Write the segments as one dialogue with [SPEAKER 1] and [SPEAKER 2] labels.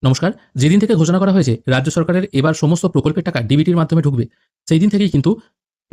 [SPEAKER 1] নমস্কার। যেদিন থেকে ঘোষণা করা হয়েছে রাজ্য সরকারের এবার সমস্ত প্রকল্পের টাকা ডিবিটির মাধ্যমে ঢুকবে, সেই দিন থেকেই কিন্তু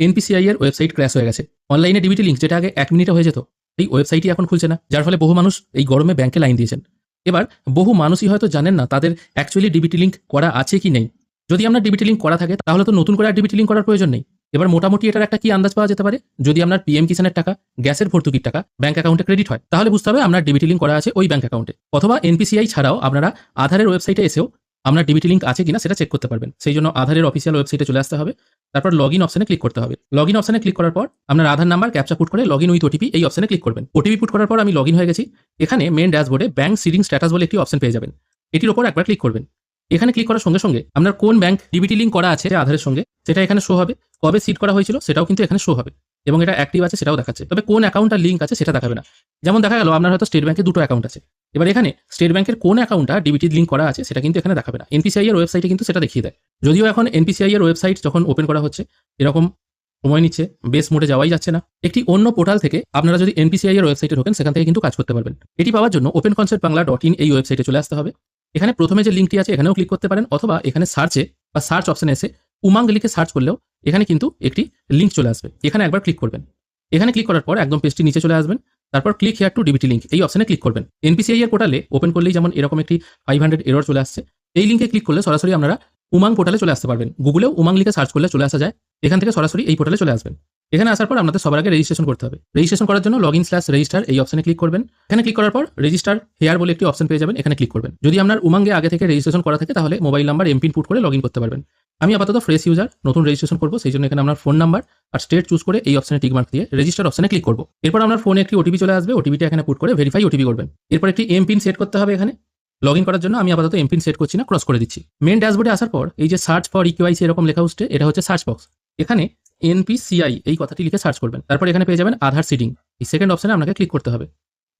[SPEAKER 1] এনপিসিআই এর ওয়েবসাইট ক্র্যাশ হয়ে গেছে। অনলাইনে ডিবিটি লিঙ্ক যেটা আগে ১ মিনিটে হয়ে যেত, এই ওয়েবসাইটই এখন খুলছে না। যার ফলে বহু মানুষ এই গরমে ব্যাংকে লাইন দিয়েছেন। এবার বহু মানুষই হয়তো জানেন না তাদের অ্যাকচুয়ালি ডিবিটি লিঙ্ক করা আছে কি নেই। যদি আপনার ডিবিটি লিঙ্ক করা থাকে তাহলে তো নতুন করে আর ডিবিটি লিঙ্ক করার প্রয়োজন নেই। এবার মোটামুটি এটার একটা কি আন্দাজ পাওয়া যেতে পারে? যদি আপনার পিএম কিষানের টাকা, গ্যাসের ভর্তুকির টাকা ব্যাংক অ্যাকাউন্টে ক্রেডিট হয়, তাহলে বুঝতে হবে আপনার ডিবিটি লিঙ্ক করা আছে ওই ব্যাংক অ্যাকাউন্টে। অথবা এনপিসিআই ছাড়াও আপনারা আধারের ওয়েবসাইটে এসেও আপনার ডিবিটি লিঙ্ক আছে কিনা সেটা চেক করতে পারবেন। সেই জন্য আধারের অফিসিয়াল ওয়েবসাইটে চলে আসতে হবে। তারপর লগইন অপশনে ক্লিক করতে হবে। লগইন অপশনে ক্লিক করার পর আপনার আধার নাম্বার ক্যাপচা পুট করে লগইন উইথ ওটিপি এই অপশনে ক্লিক করবেন। ওটিপি পুট করার পর আমি লগইন হয়ে গেছি। এখানে মেন ড্যাশবোর্ডে ব্যাংক সিডিং স্ট্যাটাস বলে একটি অপশন পেয়ে যাবেন। এটির উপর একবার ক্লিক করবেন। এখানে ক্লিক করার সঙ্গে সঙ্গে আপনার কোন ব্যাংক ডিবিটি লিঙ্ক করা আছে আধারের সঙ্গে সেটা এখানে শো হবে। কবে সিড করা হয়েছিল সেটাও কিন্তু এখানে শো হবে এবং এটা অ্যাক্টিভ আছে সেটাও দেখাচ্ছে। তবে কোন অ্যাকাউন্টটা লিঙ্ক আছে সেটা দেখাবে না। যেমন দেখা গেল আপনার হয়তো স্টেট ব্যাংকে দুটো অ্যাকাউন্ট আছে। এবার এখানে স্টেট ব্যাংকের কোন অ্যাকাউন্টটা ডিবিটি লিঙ্ক করা আছে সেটা কিন্তু এখানে দেখাবে না। এনপিসিআই এর ওয়েবসাইটে কিন্তু সেটা দেখিয়ে দেয়। যদিও এখন এনপিসিআই এর ওয়েবসাইট যখন ওপেন করা হচ্ছে এরকম সময় নিচ্ছে, বেস মোডে যাওয়াই যাচ্ছে না। একটি অন্য পোর্টাল থেকে আপনারা যদি এনপিসিআই এর ওয়েবসাইটে ঢোকেন সেখান থেকে কিন্তু কাজ করতে পারবেন। এটি পাওয়ার জন্য openconceptbangla.in এই ওয়েবসাইটে চলে আসতে হবে। এখানে প্রথমে যে লিঙ্কটি আছে এখানেও ক্লিক করতে পারেন, অথবা এখানে সার্চে বা সার্চ অপশনে এসে উমাং লিখে সার্চ করলেও এখানে কিন্তু একটি লিঙ্ক চলে আসবে। এখানে একবার ক্লিক করবেন। এখানে ক্লিক করার পর একদম পেজটি নিচে চলে আসবেন। তারপর click here two DBT link এই অপশনে ক্লিক করবেন। এনপিসিআই এর পোর্টালে ওপেন করলেই যেমন এরকম একটি 500 এরর চলে আসছে। এই লিঙ্কে ক্লিক করলে সরাসরি আপনারা উমাং পোর্টালে চলে আসতে পারবেন। গুগলেও উমাং লিখে সার্চ করলে চলে আসা যায়। এখান থেকে সরাসরি এই পোর্টালে চলে আসবেন। এখানে আসার পর আপনাদের সবার আগে রেজিস্ট্রেশন করতে হবে। রেজিস্ট্রেশন করার জন্য লগইন/রেজিস্টার এই অপশনে ক্লিক করবেন। এখানে ক্লিক করার পর রেজিস্টার হেয়ার বলে একটি অপশন পেয়ে যাবেন। এখানে ক্লিক করবেন। যদি আপনার উমাঙ্গে আগে থেকে রেজিস্ট্রেশন করা থাকে তাহলে মোবাইল নাম্বার এমপিন পুট করে লগইন করতে পারবেন। আমি আপাতত ফ্রেশ ইউজার, নতুন রেজিস্ট্রেশন করব, সেই জন্য এখানে আপনার ফোন নাম্বার আর স্টেট চুজ করে এই অপশনে টিক মার্ক দিয়ে রেজিস্টার অপশনে ক্লিক করব। এরপর আপনার ফোনে একটি ওটিপি চলে আসবে। ওটিপিটা এখানে পুট করে ভেরিফাই ওটিপি করবেন। এরপর একটি এমপিন সেট করতে হবে। এখানে লগইন করার জন্য আমি আপাতত এমপিন সেট করছি না, ক্রস করে দিচ্ছি। মেন ড্যাশবোর্ডে আসার পর এই যে সার্চ ফর ইকিউআইসি এরকম লেখা উঠছে, এটা হচ্ছে সার্চ বক্স। এখানে এনপিসিআই এই কথাটি লিখে সার্চ করবেন। তারপর এখানে পেয়ে যাবেন আধার সিডিং। এই সেকেন্ড অপশনে আপনাকে ক্লিক করতে হবে।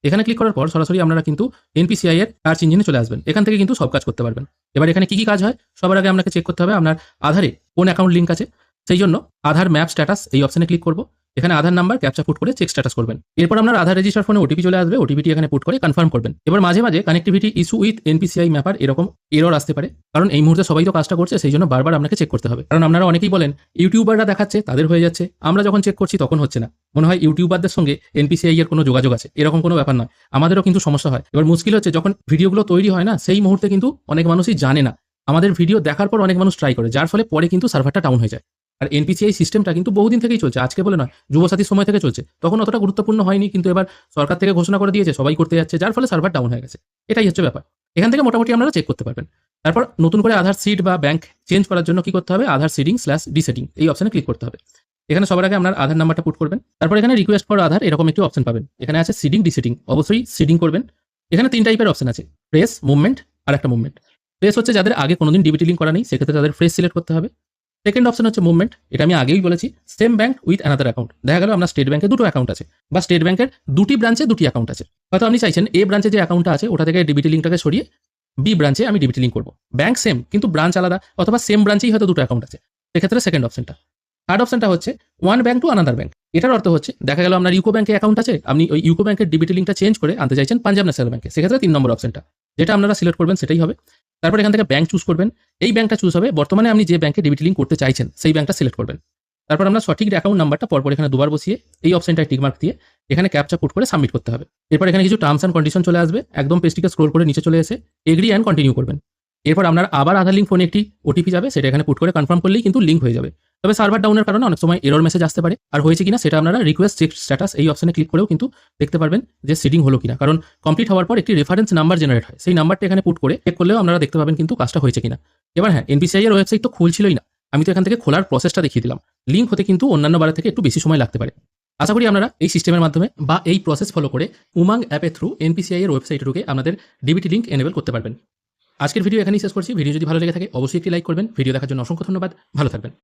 [SPEAKER 1] এখানে ক্লিক করার পর সরাসরি আপনারা কিন্তু এনপিসিআই এর সার্চ ইঞ্জিনে চলে আসবেন। এখান থেকে কিন্তু সব কাজ করতে পারবেন। এবার এখানে কি কি কাজ হয় সবার আগে আপনাকে চেক করতে হবে আপনার আধারে কোন অ্যাকাউন্ট লিঙ্ক আছে। সেই জন্য আধার ম্যাপ স্ট্যাটাস এই অপশনে ক্লিক করব। এখানে আধার নাম্বার ক্যাপচা পুট করে চেক স্ট্যাটাস করবেন। এরপর আপনার আধার রেজিস্টার ফোনে ওটিপি চলে আসবে। ওটিপিটি এখানে পুট করে কনফার্ম করবেন। এবার মাঝে মাঝে কানেক্টিভিটি ইস্যু উইথ এনপিসিআই ম্যাপার এরকম এরর আসতে পারে, কারণ এই মুহূর্তে সবাই তো কাজটা করছে, সেই জন্য বারবার আপনাকে চেক করতে হবে। কারণ আপনারা অনেকেই বলেন ইউটিউবাররা দেখাচ্ছে তাদের হয়ে যাচ্ছে, আমরা যখন চেক করছি তখন হচ্ছে না। মনে হয় ইউটিউবারদের সঙ্গে এনপিসিআই এর কোনো যোগাযোগ আছে, এরকম কোনো ব্যাপার নয়। আমাদেরও কিন্তু সমস্যা হয়। এবার মুশকিল হচ্ছে যখন ভিডিওগুলো তৈরি হয় না, সেই মুহূর্তে কিন্তু অনেক মানুষই জানে না। আমাদের ভিডিও দেখার পর অনেক মানুষ ট্রাই করে, যার ফলে পরে কিন্তু সার্ভারটা ডাউন হয়ে যায়। আর এনপিসিআই সিস্টেমটা কিন্তু বহুদিন থেকেই চলছে, আজকে বলে নয়, যুবসাথীর সময় থেকে চলছে। তখন অতটা গুরুত্বপূর্ণ হয়নি, কিন্তু এবার সরকার থেকে ঘোষণা করে দিয়েছে, সবাই করতে যাচ্ছে, যার ফলে সার্ভার ডাউন হয়ে গেছে। এটাই হচ্ছে ব্যাপার। এখান থেকে মোটামুটি আপনারা চেক করতে পারবেন। তারপর নতুন করে আধার সিড বা ব্যাংক চেঞ্জ করার জন্য কি করতে হবে, আধার সিডিং/ডিসেটিং এই অপশনে ক্লিক করতে হবে। এখানে সবার আগে আপনার আধার নাম্বারটা পুট করবেন। তারপর এখানে রিকোয়েস্ট ফর আধার এরকম একটি অপশন পাবেন। এখানে আছে সিডিং ডিসেটিং, অবশ্যই সিডিং করবেন। এখানে 3 টাইপের অপশন আছে, ফ্রেশ, মুভমেন্ট আর একটা মুভমেন্ট। ফ্রেশ হচ্ছে যাদের আগে কোনোদিন ডিবিটি লিঙ্ক করা নেই, সেক্ষেত্রে তাদের ফ্রেশ সিলেক্ট করতে হবে। সেকেন্ড অপশন হচ্ছে মুভমেন্ট, এটা আমি আগেই বলেছি, same bank with another account. দেখা গেল আপনার স্টেট ব্যাংকে দুটো অ্যাকাউন্ট আছে, বা স্টেট ব্যাংকের দুটি ব্রাঞ্চে দুটি অ্যাকাউন্ট আছে। হয়তো আপনি চাইছেন এ ব্রাঞ্চে যে অ্যাকাউন্টটা আছে ওটা থেকে ডিবিটি লিঙ্কটাকে সরিয়ে বি ব্রাঞ্চে আমি ডিবিটি লিঙ্ক করবো। ব্যাংক সেম কিন্তু ব্রাঞ্চ আলাদা, অথবা সেম ব্রাঞ্চেই হয়তো দুটো অ্যাকাউন্ট আছে, সেক্ষেত্রে সেকেন্ড অপশনটা। থার্ড অপশনটা হচ্ছে one bank to another bank. এটার অর্থ হচ্ছে দেখা গেল আপনার ইউকো ব্যাংকে অ্যাকাউন্ট আছে, আপনি ওই ইউকো ব্যাংকের ডিবিটি লিঙ্কটা চেঞ্জ করে আনতে চাইছেন পাঞ্জাব ন্যাশনাল ব্যাংকে, সেক্ষেত্রে 3 নম্বর অপশনটা। যেটা আপনারা সিলেক্ট করবেন সেটাই হবে। তারপর এখান থেকে ব্যাংক চুজ করবেন। এই ব্যাংকটা চুজ হবে বর্তমানে আপনি যে ব্যাংকে ডিবিটি লিঙ্ক করতে চাইছেন সেই ব্যাংকটা সিলেক্ট করবেন। তারপর আমরা সঠিক অ্যাকাউন্ট নাম্বারটা পরপর এখানে দুবার বসিয়ে এই অপশনটায় টিক মার্ক দিয়ে এখানে ক্যাপচা পুট করে সাবমিট করতে হবে। এরপর এখানে কিছু টার্মস অ্যান্ড কন্ডিশন চলে আসবে, একদম পেজটিকে স্ক্রল করে নিচে চলে এসে এগ্রি অ্যান্ড কন্টিনিউ করবেন। এরপর আপনার আবার আধার লিঙ্ক ফোনে একটি ওটিপি যাবে, সেটা এখানে পুট করে কনফার্ম করলেই কিন্তু লিঙ্ক হয়ে যাবে। তবে সার্ভার ডাউনের কারণে অনেক সময় এরর মেসেজ আসতে পারে, আর হয়েছে কিনা সেটা আপনারা রিকোয়েস্ট চেক স্ট্যাটাস এই অপশনে ক্লিক করেও কিন্তু দেখতে পারবেন যে সিডিং হলো কিনা। কারণ কমপ্লিট হওয়ার পর একটি রেফারেন্স নাম্বার জেনারেট হয়, সেই নাম্বারটা এখানে পুট করে চেক করলেও আপনারা দেখতে পাবেন কিন্তু কাজটা হয়েছে কিনা। এবার হ্যাঁ, এনপিসিআই এর ওয়েবসাইট তো খুলছিলই না, আমি তো এখান থেকে খোলার প্রসেসটা দেখিয়ে দিলাম। লিঙ্ক হতে কিন্তু অন্যান্য বারের থেকে একটু বেশি সময় লাগতে পারে। আশা করি আপনারা এই সিস্টেমের মাধ্যমে বা এই প্রসেস ফলো করে উমাং অ্যাপের থ্রু এনপিসিআই এর ওয়েবসাইটে ঢুকে আপনাদের ডিবিটি লিঙ্ক এনেবল করতে পারবেন। আজকের ভিডিও এখানেই শেষ করছি। ভিডিও যদি ভালো লেগে থাকে অবশ্যই একটি লাইক করবেন। ভিডিও দেখার জন্য অসংখ্য ধন্যবাদ। ভালো থাকবেন।